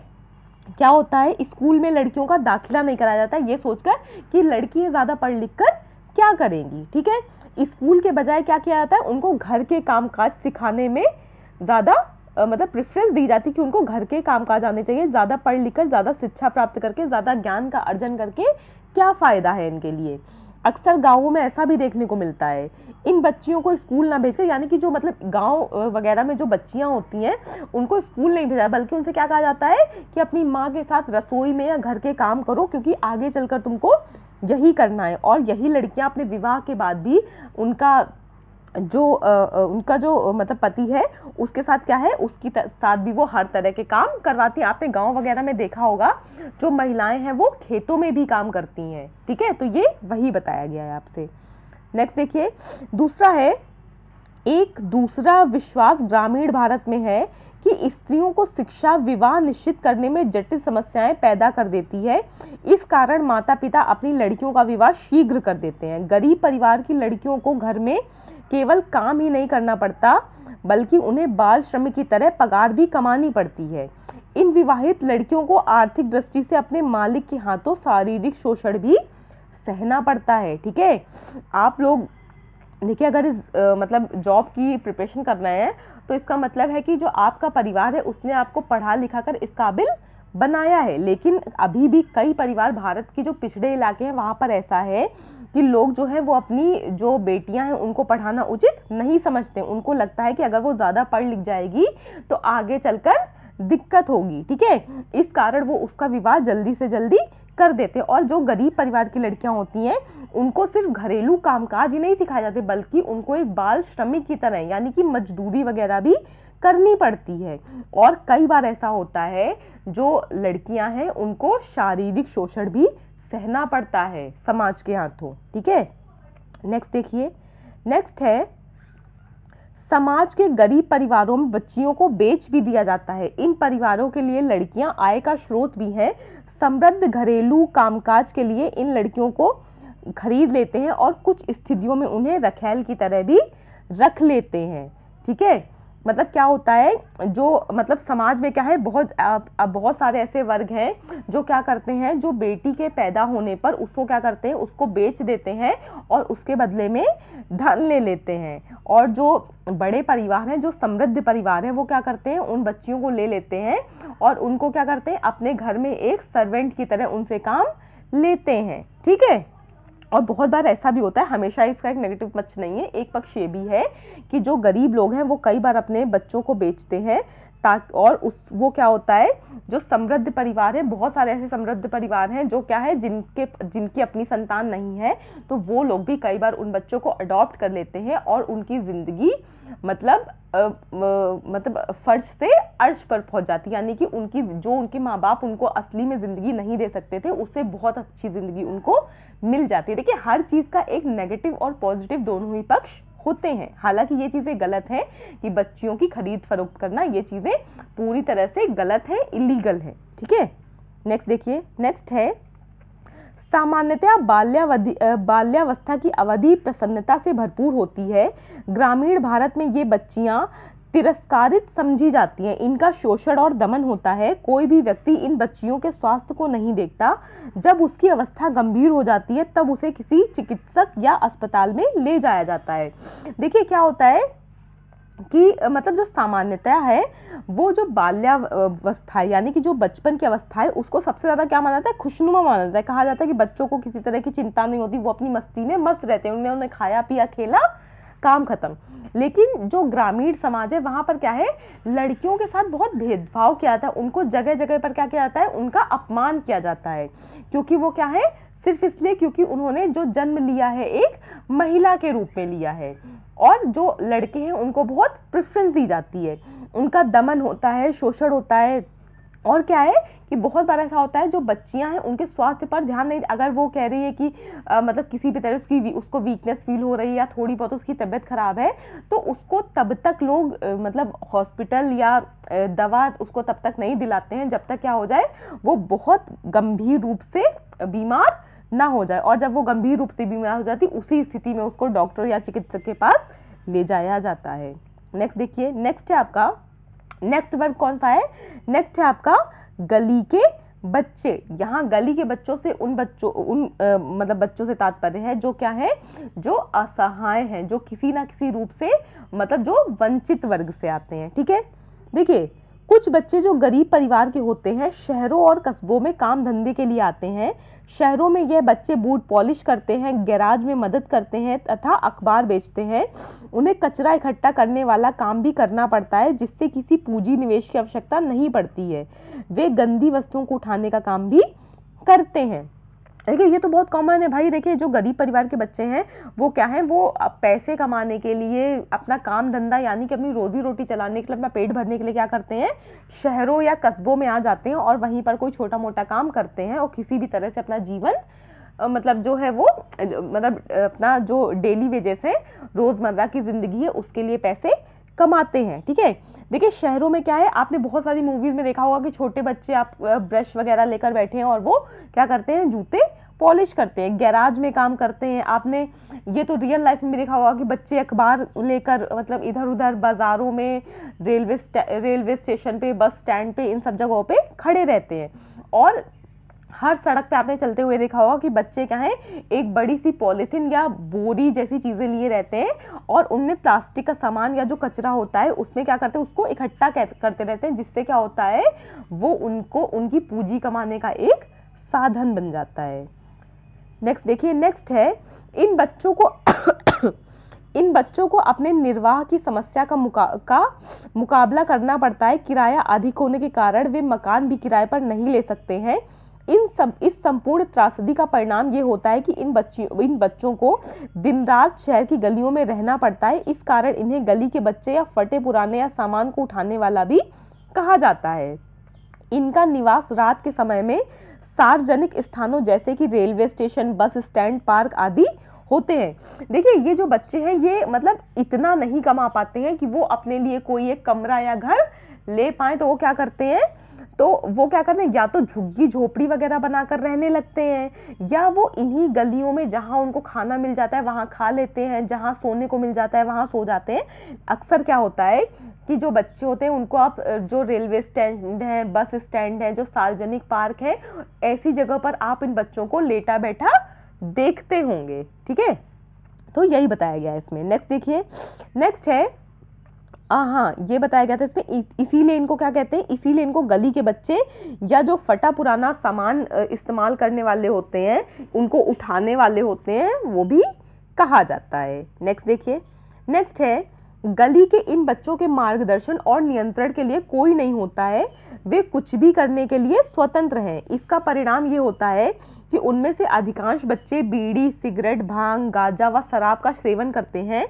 क्या होता है, स्कूल में लड़कियों का दाखिला नहीं कराया जाता ये सोचकर कि लड़की है, ज्यादा पढ़ लिख कर क्या करेंगी। ठीक है, स्कूल के बजाय क्या किया जाता है, उनको घर के कामकाज सिखाने में ज्यादा मतलब प्रेफरेंस दी जाती है कि उनको घर के कामकाज आने चाहिए। ज्यादा पढ़ लिख कर, ज्यादा शिक्षा प्राप्त करके, ज्यादा ज्ञान का अर्जन करके क्या फायदा है इनके लिए। अक्सर गांवों में ऐसा भी देखने को मिलता है, इन बच्चियों को स्कूल ना भेजकर, यानी कि जो मतलब गांव वगैरह में जो बच्चियां होती हैं उनको स्कूल नहीं भेजा, बल्कि उनसे क्या कहा जाता है कि अपनी माँ के साथ रसोई में या घर के काम करो, क्योंकि आगे चलकर तुमको यही करना है। और यही लड़कियां अपने विवाह के बाद भी उनका जो मतलब पति है उसके साथ क्या है, उसकी साथ भी वो हर तरह के काम करवाती है। आपने गांव वगैरह में देखा होगा जो महिलाएं हैं वो खेतों में भी काम करती हैं। ठीक है, तो ये वही बताया गया है आपसे। नेक्स्ट देखिए, दूसरा है, एक दूसरा विश्वास ग्रामीण भारत में है कि स्त्रियों को शिक्षा विवाह निश्चित करने में जटिल समस्याएं पैदा कर देती है। इस कारण माता पिता अपनी लड़कियों का विवाह शीघ्र कर देते हैं। गरीब परिवार की लड़कियों को घर में केवल काम ही नहीं करना पड़ता, बल्कि उन्हें बाल श्रमिक की तरह पगार भी कमानी पड़ती है। इन विवाहित लड़कियों को आर्थिक दृष्टि से अपने मालिक के हाथों शारीरिक शोषण भी सहना पड़ता है। ठीक है, आप लोग देखिए, अगर इस मतलब जॉब की प्रिपरेशन करना है तो इसका मतलब है कि जो आपका परिवार है उसने आपको पढ़ा लिखा कर इस काबिल बनाया है। लेकिन अभी भी कई परिवार, भारत की जो पिछड़े इलाके हैं वहां पर ऐसा है कि लोग जो हैं वो अपनी जो बेटियां हैं उनको पढ़ाना उचित नहीं समझते। उनको लगता है कि अगर वो ज्यादा पढ़ लिख जाएगी तो आगे चलकर दिक्कत होगी। ठीक है, इस कारण वो उसका विवाह जल्दी से जल्दी कर देते हैं। और जो गरीब परिवार की लड़कियां होती हैं उनको सिर्फ घरेलू कामकाज ही नहीं सिखाए जाते, बल्कि उनको एक बाल श्रमिक की तरह यानी कि मजदूरी वगैरह भी करनी पड़ती है। और कई बार ऐसा होता है जो लड़कियां हैं उनको शारीरिक शोषण भी सहना पड़ता है समाज के हाथों। ठीक है, नेक्स्ट देखिए, नेक्स्ट है समाज के गरीब परिवारों में बच्चियों को बेच भी दिया जाता है। इन परिवारों के लिए लड़कियां आय का स्रोत भी हैं। समृद्ध घरेलू कामकाज के लिए इन लड़कियों को खरीद लेते हैं और कुछ स्थितियों में उन्हें रखैल की तरह भी रख लेते हैं। ठीक है, मतलब क्या होता है, जो मतलब समाज में क्या है, बहुत सारे ऐसे वर्ग हैं जो क्या करते हैं, जो बेटी के पैदा होने पर उसको क्या करते हैं, उसको बेच देते हैं और उसके बदले में धन ले लेते हैं। और जो बड़े परिवार हैं, जो समृद्ध परिवार हैं, वो क्या करते हैं, उन बच्चियों को ले लेते हैं और उनको क्या करते हैं, अपने घर में एक सर्वेंट की तरह उनसे काम लेते हैं। ठीक है, और बहुत बार ऐसा भी होता है, हमेशा इसका एक नेगेटिव पक्ष नहीं है, एक पक्ष ये भी है कि जो गरीब लोग हैं वो कई बार अपने बच्चों को बेचते हैं ताकि, और वो क्या होता है, जो समृद्ध परिवार है, बहुत सारे ऐसे समृद्ध परिवार हैं जो क्या है, जिनकी अपनी संतान नहीं है, तो वो लोग भी कई बार उन बच्चों को अडॉप्ट कर लेते हैं और उनकी जिंदगी मतलब फर्श से अर्श पर पहुंच जाती है। यानी कि उनके माँ बाप उनको असली में जिंदगी नहीं दे सकते थे, उससे बहुत अच्छी जिंदगी उनको मिल जाती है। देखिए, हर चीज का एक नेगेटिव और पॉजिटिव दोनों ही पक्ष होते हैं। हालांकि ये चीजें गलत है कि बच्चियों की खरीद फरोख्त करना, ये चीजें पूरी तरह से गलत है, इलीगल है। ठीक है, नेक्स्ट देखिए, नेक्स्ट है सामान्यतया बाल्यावस्था की अवधि प्रसन्नता से भरपूर होती है। ग्रामीण भारत में ये बच्चियां तिरस्कारित समझी जाती हैं, इनका शोषण और दमन होता है। कोई भी व्यक्ति इन बच्चियों के स्वास्थ्य को नहीं देखता। जब उसकी अवस्था गंभीर हो जाती है तब उसे किसी चिकित्सक या अस्पताल में ले जाया जाता है। देखिए क्या होता है कि मतलब जो सामान्यतया है, वो जो बाल्यावस्था यानी कि जो बचपन की अवस्था है, उसको सबसे ज्यादा क्या माना जाता है, खुशनुमा माना जाता है। कहा जाता है कि बच्चों को किसी तरह की चिंता नहीं होती, वो अपनी मस्ती में मस्त रहते हैं, उन्होंने खाया पिया खेला, काम खत्म। लेकिन जो ग्रामीण समाज है वहां पर क्या है, लड़कियों के साथ बहुत भेदभाव किया जाता है, उनको जगह जगह पर क्या किया जाता है, उनका अपमान किया जाता है। क्योंकि वो क्या है, सिर्फ इसलिए क्योंकि उन्होंने जो जन्म लिया है एक महिला के रूप में लिया है। और जो लड़के हैं उनको बहुत प्रेफरेंस दी जाती है, उनका दमन होता है, शोषण होता है। और क्या है कि बहुत बार ऐसा होता है, जो बच्चियां हैं उनके स्वास्थ्य पर ध्यान नहीं, अगर वो कह रही है कि मतलब किसी भी तरह उसको वीकनेस फील हो रही है या थोड़ी बहुत उसकी तबीयत खराब है, तो उसको तब तक लोग मतलब हॉस्पिटल या दवा उसको तब तक नहीं दिलाते हैं जब तक क्या हो जाए, वो बहुत गंभीर रूप से बीमार ना हो जाए। और जब वो गंभीर रूप से बीमार हो जाती, उसी स्थिति में उसको डॉक्टर या चिकित्सक के पास ले जाया जाता है। नेक्स्ट देखिए, नेक्स्ट है आपका, नेक्स्ट वर्ग कौन सा है, नेक्स्ट है आपका गली के बच्चे। यहाँ गली के बच्चों से मतलब बच्चों से तात्पर्य है जो क्या है, जो असहाय हैं, जो किसी ना किसी रूप से मतलब जो वंचित वर्ग से आते हैं। ठीक है, देखिए कुछ बच्चे जो गरीब परिवार के होते हैं शहरों और कस्बों में काम धंधे के लिए आते हैं। शहरों में यह बच्चे बूट पॉलिश करते हैं, गैराज में मदद करते हैं तथा अखबार बेचते हैं। उन्हें कचरा इकट्ठा करने वाला काम भी करना पड़ता है, जिससे किसी पूंजी निवेश की आवश्यकता नहीं पड़ती है। वे गंदी वस्तुओं को उठाने का काम भी करते हैं। देखिए ये तो बहुत कॉमन है भाई। देखिए जो गरीब परिवार के बच्चे हैं वो क्या है, वो पैसे कमाने के लिए, अपना काम धंधा यानी कि अपनी रोजी रोटी चलाने के लिए, अपना पेट भरने के लिए क्या करते हैं, शहरों या कस्बों में आ जाते हैं और वहीं पर कोई छोटा मोटा काम करते हैं और किसी भी तरह से अपना जीवन मतलब जो है वो मतलब अपना जो डेली वेजेस है, रोजमर्रा की जिंदगी है, उसके लिए पैसे कमाते हैं। ठीक है, देखिए शहरों में क्या है, आपने बहुत सारी मूवीज में देखा होगा कि छोटे बच्चे आप ब्रश वगैरह लेकर बैठे हैं और वो क्या करते हैं, जूते पॉलिश करते हैं, गैराज में काम करते हैं। आपने ये तो रियल लाइफ में भी देखा होगा कि बच्चे अखबार लेकर मतलब इधर उधर बाजारों में, रेलवे स्टेशन पे, बस स्टैंड पे, इन सब जगहों पे खड़े रहते हैं। और हर सड़क पे आपने चलते हुए देखा होगा कि बच्चे क्या है, एक बड़ी सी पॉलिथीन या बोरी जैसी चीजें लिए रहते हैं और उनमें प्लास्टिक का सामान या जो कचरा होता है उसमें क्या करते हैं, उसको इकट्ठा करते रहते हैं, जिससे क्या होता है, वो उनको उनकी पूंजी कमाने का एक साधन बन जाता है। नेक्स्ट देखिए, नेक्स्ट है, इन बच्चों को अपने निर्वाह की समस्या का मुकाबला करना पड़ता है। किराया अधिक होने के कारण वे मकान भी किराए पर नहीं ले सकते हैं। इस संपूर्ण त्रासदी का परिणाम ये होता है कि इन बच्चों को दिन रात शहर की गलियों में रहना पड़ता है। इस कारण इन्हें गली के बच्चे या फटे पुराने या सामान को उठाने वाला भी कहा जाता है। इनका निवास रात के समय में सार्वजनिक स्थानों जैसे कि railway station, bus stand, park आदि होते हैं। देखिए ये जो बच्चे हैं ये मतलब इतना नहीं कमा पाते हैं कि वो अपने लिए कोई एक कमरा या घर ले पाए, तो वो क्या करते हैं, या तो झुग्गी झोपड़ी वगैरह बनाकर रहने लगते हैं, या वो इन्हीं गलियों में जहां उनको खाना मिल जाता है वहां खा लेते हैं, जहां सोने को मिल जाता है वहां सो जाते हैं। अक्सर क्या होता है कि जो बच्चे होते हैं उनको आप जो रेलवे स्टैंड है, बस स्टैंड है, जो सार्वजनिक पार्क है, ऐसी जगह पर आप इन बच्चों को लेटा बैठा देखते होंगे। ठीक है, तो यही बताया गया है इसमें। नेक्स्ट देखिए, नेक्स्ट है, हाँ ये बताया गया था इसमें, इसीलिए इनको क्या कहते हैं, इसीलिए इनको गली के बच्चे या जो फटा पुराना सामान इस्तेमाल करने वाले होते हैं, उनको उठाने वाले होते हैं, वो भी कहा जाता है। नेक्स्ट देखिए, नेक्स्ट है, गली के इन बच्चों के मार्गदर्शन और नियंत्रण के लिए कोई नहीं होता है, वे कुछ भी करने के लिए स्वतंत्र हैं। इसका परिणाम ये होता है कि उनमें से अधिकांश बच्चे बीड़ी, सिगरेट, भांग, गांजा व शराब का सेवन करते हैं।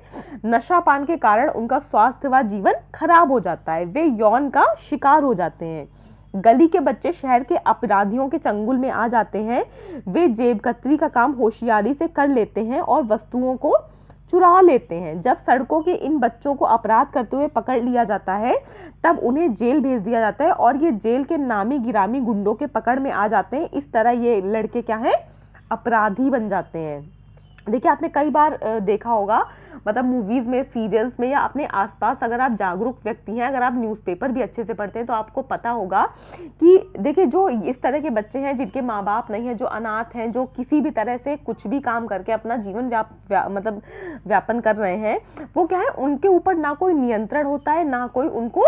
नशा पान के कारण उनका स्वास्थ्य व जीवन खराब हो जाता है, वे यौन का शिकार हो जाते हैं। गली के बच्चे शहर के अपराधियों के चंगुल में आ जाते हैं, वे जेबकतरी का काम होशियारी से कर लेते हैं और वस्तुओं को चुरा लेते हैं। जब सड़कों के इन बच्चों को अपराध करते हुए पकड़ लिया जाता है तब उन्हें जेल भेज दिया जाता है और ये जेल के नामी गिरामी गुंडों के पकड़ में आ जाते हैं। इस तरह ये लड़के क्या हैं, अपराधी बन जाते हैं। देखिए आपने कई बार देखा होगा, मतलब मूवीज में, सीरियल्स में, या अपने आसपास अगर आप जागरूक व्यक्ति हैं, अगर आप न्यूज़पेपर भी अच्छे से पढ़ते हैं तो आपको पता होगा कि देखिए जो इस तरह के बच्चे हैं जिनके माँ बाप नहीं है, जो अनाथ हैं, जो किसी भी तरह से कुछ भी काम करके अपना जीवन मतलब व्यापन कर रहे हैं, वो क्या है, उनके ऊपर ना कोई नियंत्रण होता है, ना कोई उनको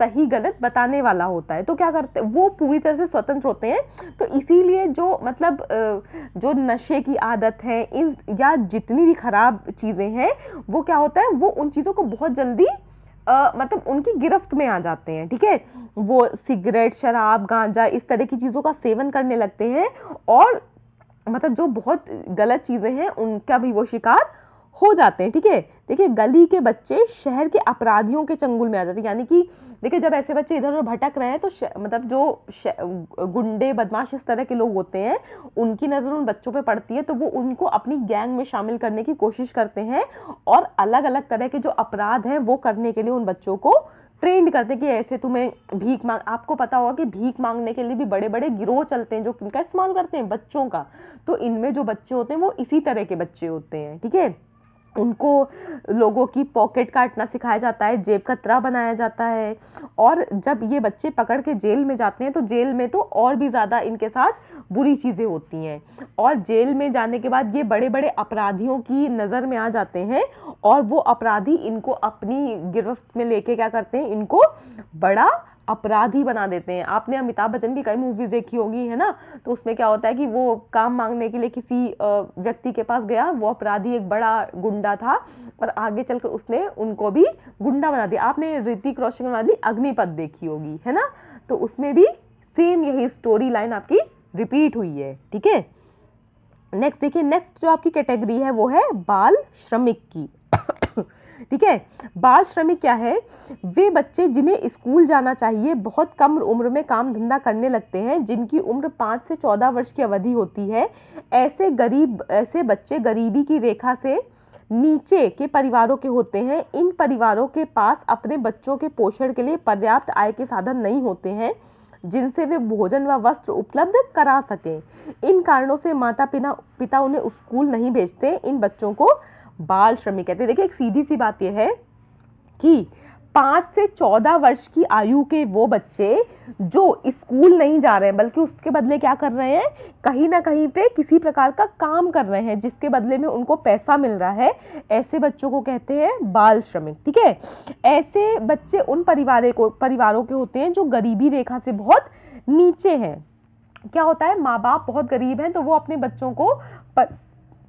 सही गलत बताने वाला होता है। तो क्या करते, वो पूरी तरह से स्वतंत्र होते हैं। तो इसीलिए जो मतलब जो नशे की आदत है, इन या जितनी भी खराब चीजें हैं, वो क्या होता है, वो उन चीजों को बहुत जल्दी मतलब उनकी गिरफ्त में आ जाते हैं। ठीक है, वो सिगरेट, शराब, गांजा, इस तरह की चीजों का सेवन करने लगते हैं और मतलब जो बहुत गलत चीजें हैं उनका भी वो शिकार हो जाते हैं। ठीक है, देखिए गली के बच्चे शहर के अपराधियों के चंगुल में आ जाते हैं, यानी कि देखिए जब ऐसे बच्चे इधर उधर भटक रहे हैं तो मतलब जो गुंडे, बदमाश, इस तरह के लोग होते हैं, उनकी नजर उन बच्चों पे पड़ती है तो वो उनको अपनी गैंग में शामिल करने की कोशिश करते हैं और अलग अलग तरह के जो अपराध हैं वो करने के लिए उन बच्चों को ट्रेंड करते हैं कि ऐसे तुम्हें भीख मांग, आपको पता होगा कि भीख मांगने के लिए भी बड़े बड़े गिरोह चलते हैं जो किनका इस्तेमाल करते हैं, बच्चों का। तो इनमें जो बच्चे होते हैं वो इसी तरह के बच्चे होते हैं। ठीक है, उनको लोगों की पॉकेट काटना सिखाया जाता है, जेब कतरा बनाया जाता है और जब ये बच्चे पकड़ के जेल में जाते हैं तो जेल में तो और भी ज्यादा इनके साथ बुरी चीजें होती हैं और जेल में जाने के बाद ये बड़े बड़े अपराधियों की नजर में आ जाते हैं और वो अपराधी इनको अपनी गिरफ्त में लेके क्या करते हैं, इनको बड़ा अपराधी बना देते हैं। आपने अमिताभ बच्चन की कई मूवीज देखी होगी, है ना, तो उसमें क्या होता है कि वो काम मांगने के लिए किसी व्यक्ति के पास गया, वो अपराधी एक बड़ा गुंडा था और आगे चलकर उसने उनको भी गुंडा बना दिया। आपने ऋतिक रोशन वाली अग्निपथ देखी होगी, है ना, तो उसमें भी सेम यही स्टोरी लाइन आपकी रिपीट हुई है। ठीक है, नेक्स्ट देखिए, नेक्स्ट जो आपकी कैटेगरी है वो है बाल श्रमिक की। ठीक है, बाल श्रमिक क्या है, वे बच्चे जिन्हें स्कूल जाना चाहिए बहुत कम उम्र में काम धंधा करने लगते हैं, जिनकी उम्र 5 से 14 वर्ष की अवधि होती है। ऐसे बच्चे गरीबी की रेखा से नीचे के परिवारों के होते हैं, इन परिवारों के पास अपने बच्चों के पोषण के लिए पर्याप्त आय के साधन नहीं होते हैं जिनसे वे भोजन व वस्त्र उपलब्ध करा सकें। इन कारणों से माता पिता उन्हें स्कूल नहीं भेजते। इन बच्चों को बाल श्रमिक कहते हैं। देखिए, एक सीधी सी बात यह है कि 5 से 14 वर्ष की आयु के वो बच्चे जो स्कूल नहीं जा रहे हैं बल्कि उसके बदले क्या कर रहे हैं, कहीं ना कहीं पे किसी प्रकार का काम कर रहे हैं जिसके बदले में उनको पैसा मिल रहा है, ऐसे बच्चों को कहते हैं बाल श्रमिक। ठीक है, ऐसे बच्चे उन परिवारों के होते हैं जो गरीबी रेखा से बहुत नीचे हैं। क्या होता है, माँ बाप बहुत गरीब हैं तो वो अपने बच्चों को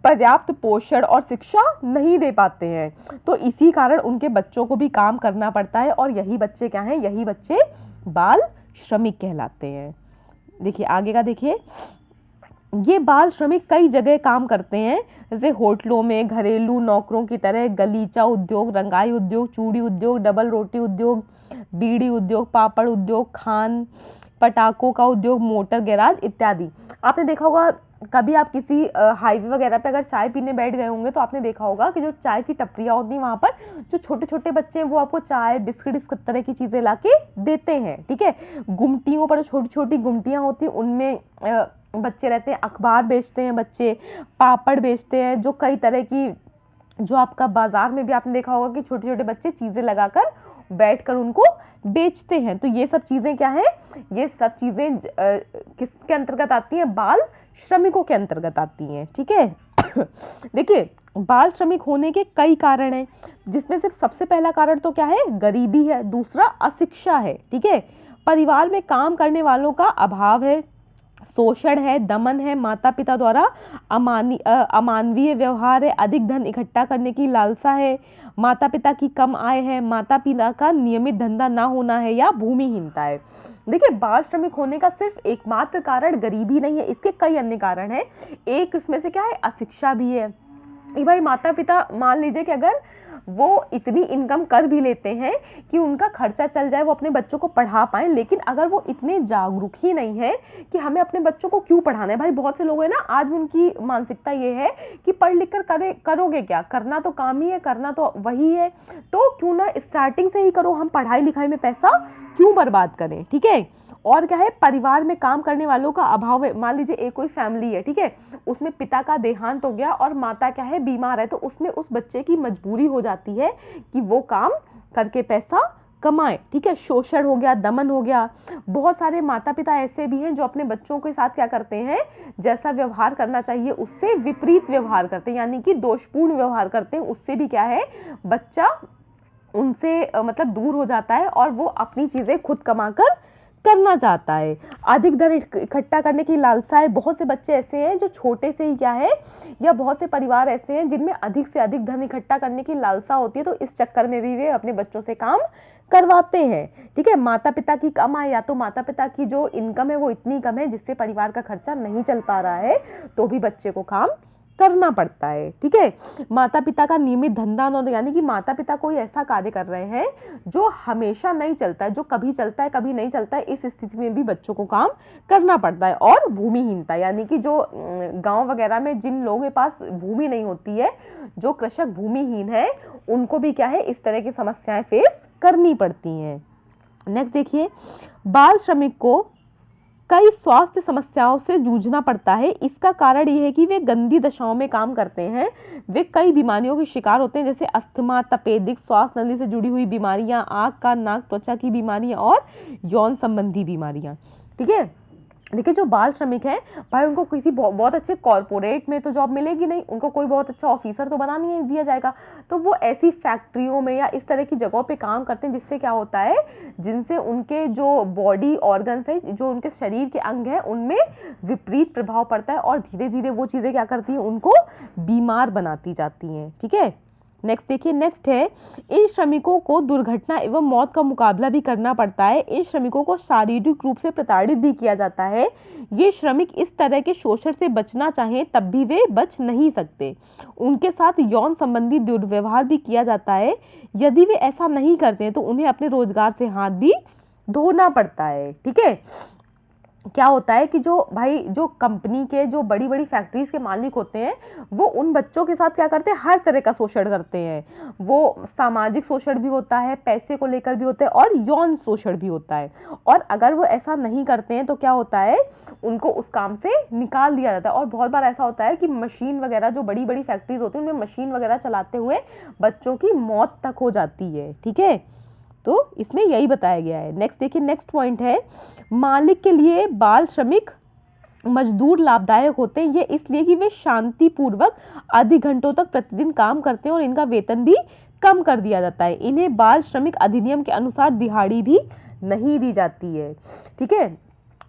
पर्याप्त पोषण और शिक्षा नहीं दे पाते हैं, तो इसी कारण उनके बच्चों को भी काम करना पड़ता है और यही बच्चे क्या हैं, यही बच्चे बाल श्रमिक कहलाते हैं। देखिए आगे का, देखिए ये बाल श्रमिक कई जगह काम करते हैं, जैसे होटलों में, घरेलू नौकरों की तरह गलीचा उद्योग, रंगाई उद्योग, चूड़ी उद्योग, डबल रोटी उद्योग, बीड़ी उद्योग, पापड़ उद्योग, खान पटाखों का उद्योग, मोटर गैराज इत्यादि। आपने देखा होगा कभी आप किसी हाईवे वगैरह पे अगर चाय पीने बैठ गए होंगे तो आपने देखा होगा कि जो चाय की टपरियां होती हैं वहां पर जो छोटे छोटे बच्चे हैं वो आपको चाय, बिस्किट, इस तरह की चीजें लाके देते हैं। ठीक है, गुमटियों पर छोटी छोटी गुमटियां होती हैं, उनमें बच्चे रहते हैं, अखबार बेचते हैं बच्चे, पापड़ बेचते हैं, जो कई तरह की, जो आपका बाजार में भी आपने देखा होगा कि छोटे छोटे बच्चे चीजें लगाकर बैठकर उनको बेचते हैं। तो ये सब चीजें क्या है, ये सब चीजें किसके अंतर्गत आती हैं, बाल श्रमिकों के अंतर्गत आती हैं। ठीक है देखिए, बाल श्रमिक होने के कई कारण हैं, जिसमें से सबसे पहला कारण तो क्या है, गरीबी है, दूसरा अशिक्षा है। ठीक है, परिवार में काम करने वालों का अभाव है, शोषण है, दमन है, माता पिता द्वारा अमानवीय व्यवहार है, अधिक धन इकट्ठा करने की लालसा है, माता पिता की कम आय है, माता पिता का नियमित धंधा ना होना है या भूमिहीनता है। देखिए, बाल श्रमिक होने का सिर्फ एकमात्र कारण गरीबी नहीं है, इसके कई अन्य कारण हैं। एक इसमें से क्या है, अशिक्षा भी है। भाई माता पिता मान लीजिए कि अगर वो इतनी इनकम कर भी लेते हैं कि उनका खर्चा चल जाए, वो अपने बच्चों को पढ़ा पाए, लेकिन अगर वो इतने जागरूक ही नहीं है कि हमें अपने बच्चों को क्यों पढ़ाना है। भाई बहुत से लोग हैं ना, आज उनकी मानसिकता ये है कि पढ़ लिख कर करोगे क्या, करना तो काम ही है, करना तो वही है, तो क्यों ना स्टार्टिंग से ही करो, हम पढ़ाई लिखाई में पैसा क्यों बर्बाद करें। ठीक है, और क्या है, परिवार में काम करने वालों का अभाव है। मान लीजिए एक कोई फैमिली है, ठीक है, उसमें पिता का देहांत हो गया और माता क्या है, बीमार है, तो उसमें उस बच्चे की मजबूरी हो जाती है कि वो काम करके पैसा कमाए। ठीक है, शोषण हो गया, दमन हो गया। बहुत सारे माता पिता ऐसे भी हैं जो अपने बच्चों के साथ क्या करते हैं, जैसा व्यवहार करना चाहिए उससे विपरीत व्यवहार करते हैं, यानी कि दोषपूर्ण व्यवहार करते हैं। उससे भी क्या है, बच्चा उनसे मतलब दूर हो जाता है और वो अपनी चीजें खुद कमाकर करना चाहता है। अधिक धन इकट्ठा करने की लालसा है। बहुत से बच्चे ऐसे हैं जो छोटे से ही क्या है, या बहुत से परिवार ऐसे हैं जिनमें अधिक से अधिक धन इकट्ठा करने की लालसा होती है, तो इस चक्कर में भी वे अपने बच्चों से काम करवाते हैं। ठीक है, माता पिता की कम आय, या तो माता पिता की जो इनकम है वो इतनी कम है जिससे परिवार का खर्चा नहीं चल पा रहा है, तो भी बच्चे को काम करना पड़ता है। ठीक है, माता पिता का नियमित धंधा न, यानी कि माता पिता कोई ऐसा कार्य कर रहे हैं जो हमेशा नहीं चलता है, जो कभी चलता है कभी नहीं चलता है, इस स्थिति में भी बच्चों को काम करना पड़ता है। और भूमिहीनता, यानी कि जो गांव वगैरह में जिन लोगों के पास भूमि नहीं होती है, जो कृषक भूमिहीन है, उनको भी क्या है, इस तरह की समस्याएं फेस करनी पड़ती हैं। नेक्स्ट देखिए, बाल श्रमिक को कई स्वास्थ्य समस्याओं से जूझना पड़ता है। इसका कारण यह है कि वे गंदी दशाओं में काम करते हैं, वे कई बीमारियों के शिकार होते हैं, जैसे अस्थमा, तपेदिक, श्वास नली से जुड़ी हुई बीमारियां, आंख, कान, नाक, त्वचा की बीमारियां और यौन संबंधी बीमारियां। ठीक है, देखिए जो बाल श्रमिक है भाई, उनको किसी बहुत अच्छे कॉर्पोरेट में तो जॉब मिलेगी नहीं, उनको कोई बहुत अच्छा ऑफिसर तो बना नहीं दिया जाएगा, तो वो ऐसी फैक्ट्रियों में या इस तरह की जगहों पे काम करते हैं, जिससे क्या होता है, जिनसे उनके जो बॉडी ऑर्गन्स है, जो उनके शरीर के अंग है, उनमें विपरीत प्रभाव पड़ता है और धीरे धीरे वो चीजें क्या करती हैं, उनको बीमार बनाती जाती हैं। ठीक है, नेक्स्ट देखिए, नेक्स्ट है, इन श्रमिकों को दुर्घटना एवं मौत का मुकाबला भी करना पड़ता है। इन श्रमिकों को शारीरिक रूप से प्रताड़ित भी किया जाता है। ये श्रमिक इस तरह के शोषण से बचना चाहें तब भी वे बच नहीं सकते। उनके साथ यौन संबंधी दुर्व्यवहार भी किया जाता है। यदि वे ऐसा नहीं करते तो उन्हें अपने रोजगार से हाथ भी धोना पड़ता है। ठीक है, क्या होता है कि जो भाई जो कंपनी के जो बड़ी बड़ी फैक्ट्रीज के मालिक होते हैं वो उन बच्चों के साथ क्या करते हैं, हर तरह का शोषण करते हैं। वो सामाजिक शोषण भी होता है, पैसे को लेकर भी होता है और यौन शोषण भी होता है। और अगर वो ऐसा नहीं करते हैं तो क्या होता है, उनको उस काम से निकाल दिया जाता है। और बहुत बार ऐसा होता है कि मशीन वगैरह, जो बड़ी बड़ी फैक्ट्रीज होती है उनमें मशीन वगैरह चलाते हुए बच्चों की मौत तक हो जाती है। ठीक है, तो इसमें यही बताया गया है। नेक्स्ट देखिए, नेक्स्ट पॉइंट है, मालिक के लिए बाल श्रमिक मजदूर लाभदायक होते हैं। ये इसलिए कि वे शांतिपूर्वक अधिक घंटों तक प्रतिदिन काम करते हैं और इनका वेतन भी कम कर दिया जाता है। इन्हें बाल श्रमिक अधिनियम के अनुसार दिहाड़ी भी नहीं दी जाती है। ठीक है,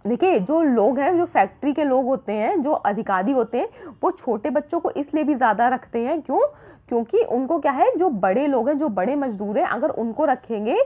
देखिए जो लोग हैं, जो फैक्ट्री के लोग होते हैं, जो अधिकारी होते हैं, वो छोटे बच्चों को इसलिए भी ज्यादा रखते हैं। क्यों? क्योंकि उनको क्या है, जो बड़े लोग हैं, जो बड़े मजदूर हैं, अगर उनको रखेंगे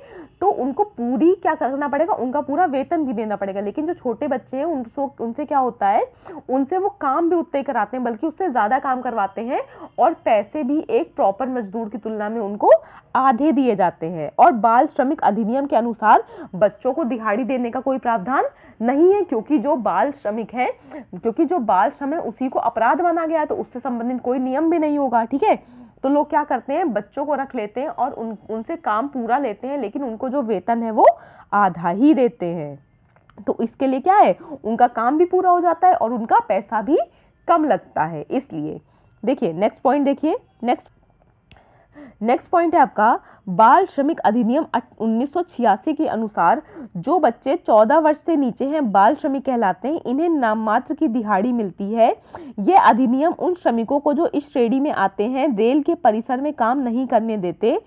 तो उनको पूरी क्या करना पड़ेगा, उनका पूरा वेतन भी देना पड़ेगा। लेकिन जो छोटे बच्चे हैं उनसे क्या होता है, उनसे वो काम भी उतने ही कराते हैं, बल्कि उससे ज्यादा काम करवाते हैं और पैसे भी एक प्रॉपर मजदूर की तुलना में उनको आधे दिए जाते हैं। और बाल श्रमिक अधिनियम के अनुसार बच्चों को दिहाड़ी देने का कोई प्रावधान नहीं है, क्योंकि जो बाल श्रमिक है, क्योंकि जो बाल श्रम है उसी को अपराध माना गया है, तो उससे संबंधित कोई नियम भी नहीं होगा। ठीक है, तो लोग क्या करते हैं, बच्चों को रख लेते हैं और उनसे काम पूरा लेते हैं, लेकिन उनको जो वेतन है वो आधा ही देते हैं। तो इसके लिए क्या है, उनका काम भी पूरा हो जाता है और उनका पैसा भी कम लगता है। इसलिए देखिए नेक्स्ट पॉइंट, देखिए नेक्स्ट पॉइंट है आपका, बाल श्रमिक अधिनियम 1986 के अनुसार जो बच्चे 14 वर्ष से नीचे हैं बाल श्रमिक कहलाते हैं। इन्हें नाम मात्र की दिहाड़ी मिलती है। यह अधिनियम उन श्रमिकों को जो इस श्रेणी में आते हैं रेल के परिसर में काम नहीं करने देते।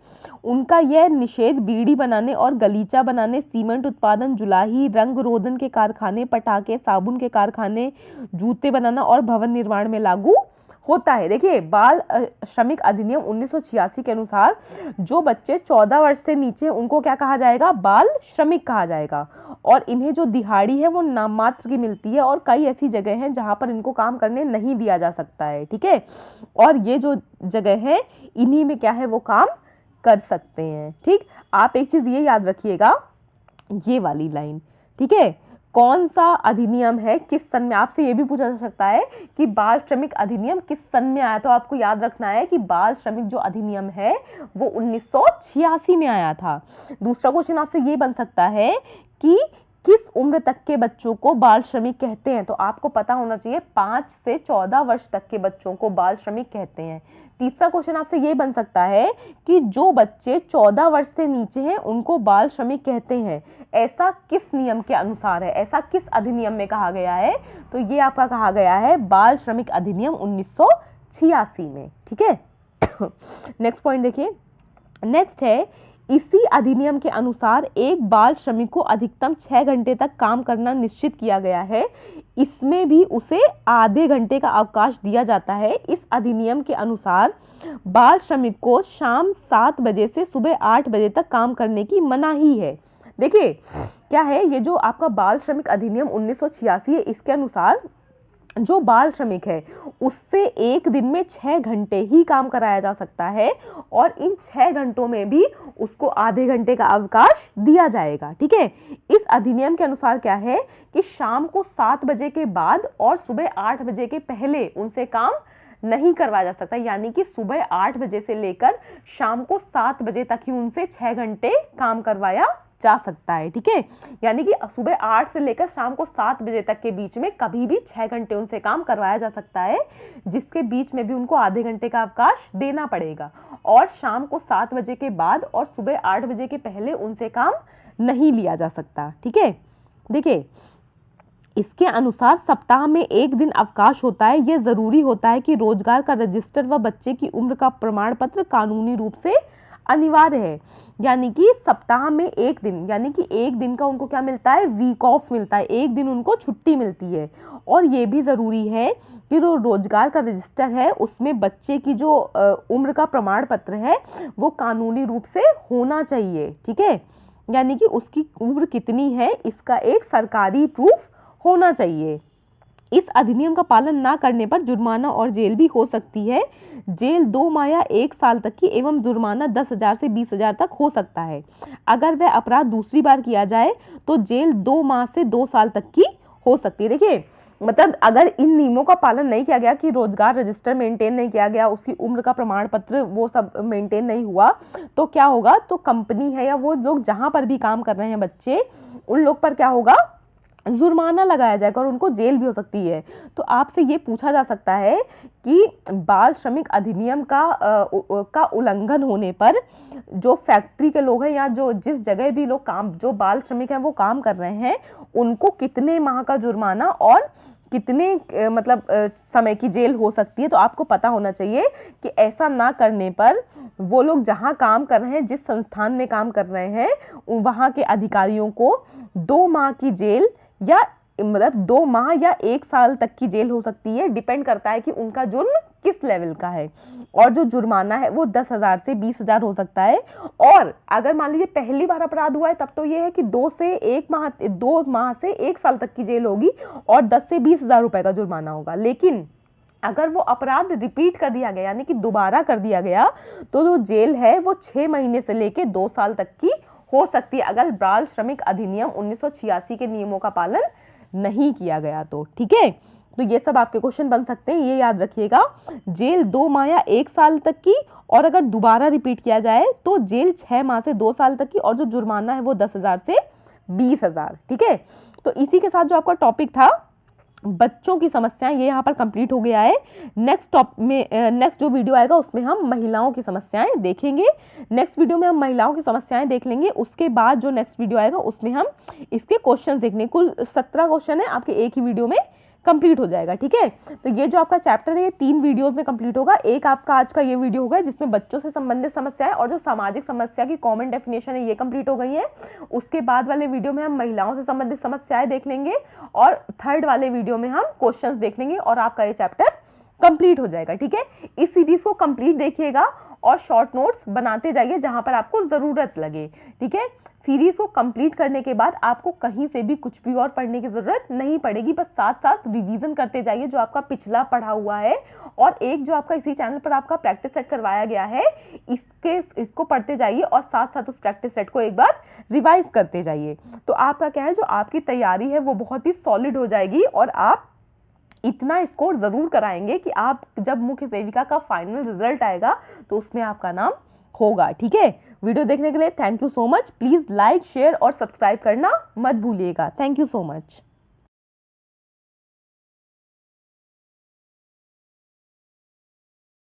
उनका यह निषेध बीड़ी बनाने और गलीचा बनाने, सीमेंट उत्पादन, जुलाही, रंग रोदन के कारखाने, पटाखे, साबुन के कारखाने, जूते बनाना और भवन निर्माण में लागू होता है। देखिए बाल श्रमिक अधिनियम 1986 के अनुसार जो बच्चे 14 वर्ष से नीचे, उनको क्या कहा जाएगा, बाल श्रमिक कहा जाएगा। और इन्हें जो दिहाड़ी है वो नाम मात्र की मिलती है और कई ऐसी जगह हैं जहां पर इनको काम करने नहीं दिया जा सकता है। ठीक है, और ये जो जगह है इन्हीं में क्या है, वो काम कर सकते हैं। ठीक, आप एक चीज ये याद रखिएगा, ये वाली लाइन, ठीक है, कौन सा अधिनियम है, किस सन में, आपसे यह भी पूछा जा सकता है कि बाल श्रमिक अधिनियम किस सन में आया। तो आपको याद रखना है कि बाल श्रमिक जो अधिनियम है वो 1986 में आया था। दूसरा क्वेश्चन आपसे ये बन सकता है कि किस उम्र तक के बच्चों को बाल श्रमिक कहते हैं। तो आपको पता होना चाहिए 5 से 14 वर्ष तक के बच्चों को बाल श्रमिक कहते हैं। तीसरा क्वेश्चन आपसे यह बन सकता है कि जो बच्चे 14 वर्ष से नीचे हैं उनको बाल श्रमिक कहते हैं, ऐसा किस नियम के अनुसार है, ऐसा किस अधिनियम में कहा गया है। तो ये आपका कहा गया है बाल श्रमिक अधिनियम 1986 में। ठीक है, नेक्स्ट पॉइंट देखिए, नेक्स्ट है, इसी अधिनियम के अनुसार एक बाल श्रमिक को अधिकतम 6 घंटे तक काम करना निश्चित किया गया है। इसमें भी उसे आधे घंटे का अवकाश दिया जाता है। इस अधिनियम के अनुसार बाल श्रमिक को शाम 7 बजे से सुबह 8 बजे तक काम करने की मनाही है। देखिए क्या है, ये जो आपका बाल श्रमिक अधिनियम 1986 है, इसके अनुसार जो बाल श्रमिक है उससे एक दिन में 6 घंटे ही काम कराया जा सकता है और इन 6 घंटों में भी उसको आधे घंटे का अवकाश दिया जाएगा। ठीक है, इस अधिनियम के अनुसार क्या है कि शाम को 7 बजे के बाद और सुबह 8 बजे के पहले उनसे काम नहीं करवाया जा सकता, यानी कि सुबह 8 बजे से लेकर शाम को 7 बजे तक ही उनसे 6 घंटे काम करवाया जा सकता है। ठीक है, यानी कि सुबह 8 से लेकर शाम को 7 बजे तक के बीच में कभी भी 6 घंटे उनसे काम करवाया जा सकता है, जिसके बीच में भी उनको आधे घंटे का अवकाश देना पड़ेगा। और शाम को 7 बजे के बाद और सुबह 8 बजे के पहले उनसे काम नहीं लिया जा सकता। ठीक है, देखिए इसके अनुसार सप्ताह में एक दिन अवकाश होता है। यह जरूरी होता है कि रोजगार का रजिस्टर व बच्चे की उम्र का प्रमाण पत्र कानूनी रूप से अनिवार्य है। यानी कि सप्ताह में एक दिन, यानी कि एक दिन का उनको क्या मिलता है, वीक ऑफ मिलता है, एक दिन उनको छुट्टी मिलती है। और ये भी जरूरी है कि जो रोजगार का रजिस्टर है उसमें बच्चे की जो उम्र का प्रमाण पत्र है वो कानूनी रूप से होना चाहिए। ठीक है, यानी कि उसकी उम्र कितनी है इसका एक सरकारी प्रूफ होना चाहिए। इस अधिनियम का पालन ना करने पर जुर्माना और जेल भी हो सकती है। जेल 2 माह या 1 साल तक की एवं जुर्माना 10,000 से 20,000 तक हो सकता है। अगर वह अपराध दूसरी बार किया जाए तो जेल 2 माह से 2 साल तक की हो सकती है। देखिए मतलब अगर इन नियमों का पालन नहीं किया गया कि रोजगार रजिस्टर मेंटेन नहीं किया गया, उसकी उम्र का प्रमाण पत्र वो सब मेंटेन नहीं हुआ, तो क्या होगा, तो कंपनी है या वो लोग जहां पर भी काम कर रहे हैं बच्चे, उन लोग पर क्या होगा, जुर्माना लगाया जाएगा और उनको जेल भी हो सकती है। तो आपसे ये पूछा जा सकता है कि बाल श्रमिक अधिनियम का उल्लंघन होने पर जो फैक्ट्री के लोग हैं या जो जिस जगह भी लोग काम, जो बाल श्रमिक हैं वो काम कर रहे हैं, उनको कितने माह का जुर्माना और कितने मतलब समय की जेल हो सकती है। तो आपको पता होना चाहिए कि ऐसा ना करने पर वो लोग जहां काम कर रहे हैं, जिस संस्थान में काम कर रहे हैं, वहां के अधिकारियों को 2 माह की जेल या मतलब 2 माह या 1 साल तक की जेल हो सकती है। डिपेंड करता है कि उनका जुर्म किस लेवल का है। और जो जुर्माना है वो 10,000 से 20,000 हो सकता है। और अगर मान लीजिए पहली बार अपराध हुआ है तब तो ये है कि 2 माह से 1 साल तक की जेल होगी और 10 से 20,000 रुपए का जुर्माना होगा। लेकिन अगर वो अपराध रिपीट कर दिया गया, यानी कि दोबारा कर दिया गया, तो जो जेल है वो 6 महीने से लेके 2 साल तक की हो सकती है, अगर बाल श्रमिक अधिनियम 1986 के नियमों का पालन नहीं किया गया तो। ठीक है, तो ये सब आपके क्वेश्चन बन सकते हैं, ये याद रखिएगा। जेल 2 माह या 1 साल तक की, और अगर दोबारा रिपीट किया जाए तो जेल 6 माह से 2 साल तक की, और जो जुर्माना है वो 10,000 से 20,000। ठीक है, तो इसी के साथ जो आपका टॉपिक था बच्चों की समस्याएं, ये यहाँ पर कंप्लीट हो गया है। नेक्स्ट जो वीडियो आएगा उसमें हम महिलाओं की समस्याएं देखेंगे। नेक्स्ट वीडियो में हम महिलाओं की समस्याएं देख लेंगे। उसके बाद जो नेक्स्ट वीडियो आएगा उसमें हम इसके क्वेश्चन देखने, कुल 17 क्वेश्चन है आपके एक ही वीडियो में कंप्लीट हो जाएगा। ठीक है, तो ये जो आपका चैप्टर है ये 3 वीडियोस में कंप्लीट होगा। एक आपका आज का ये वीडियो होगा जिसमें बच्चों से संबंधित समस्याएं और जो सामाजिक समस्या की कॉमन डेफिनेशन है ये कंप्लीट हो गई है। उसके बाद वाले वीडियो में हम महिलाओं से संबंधित समस्याएं देख लेंगे और थर्ड वाले वीडियो में हम क्वेश्चंस देख लेंगे और आपका ये चैप्टर कंप्लीट हो जाएगा। ठीक है, इस सीरीज को कंप्लीट देखिएगा और शॉर्ट नोट्स बनाते जाइए जहां पर आपको जरूरत लगे। ठीक है, सीरीज को कंप्लीट करने के बाद आपको कहीं से भी कुछ भी और पढ़ने की जरूरत नहीं पड़ेगी, बस साथ साथ रिवीजन करते जाइए जो आपका पिछला पढ़ा हुआ है, और एक जो आपका इसी चैनल पर आपका प्रैक्टिस सेट करवाया गया है इसको पढ़ते जाइए और साथ साथ उस प्रैक्टिस सेट को एक बार रिवाइज करते जाइए। तो आपका क्या है, जो आपकी तैयारी है वो बहुत ही सॉलिड हो जाएगी और आप इतना स्कोर जरूर कराएंगे कि आप जब मुख्य सेविका का फाइनल रिजल्ट आएगा तो उसमें आपका नाम होगा। ठीक है, वीडियो देखने के लिए thank you so much. Please like, share और सब्सक्राइब करना मत भूलिएगा। Thank you so much.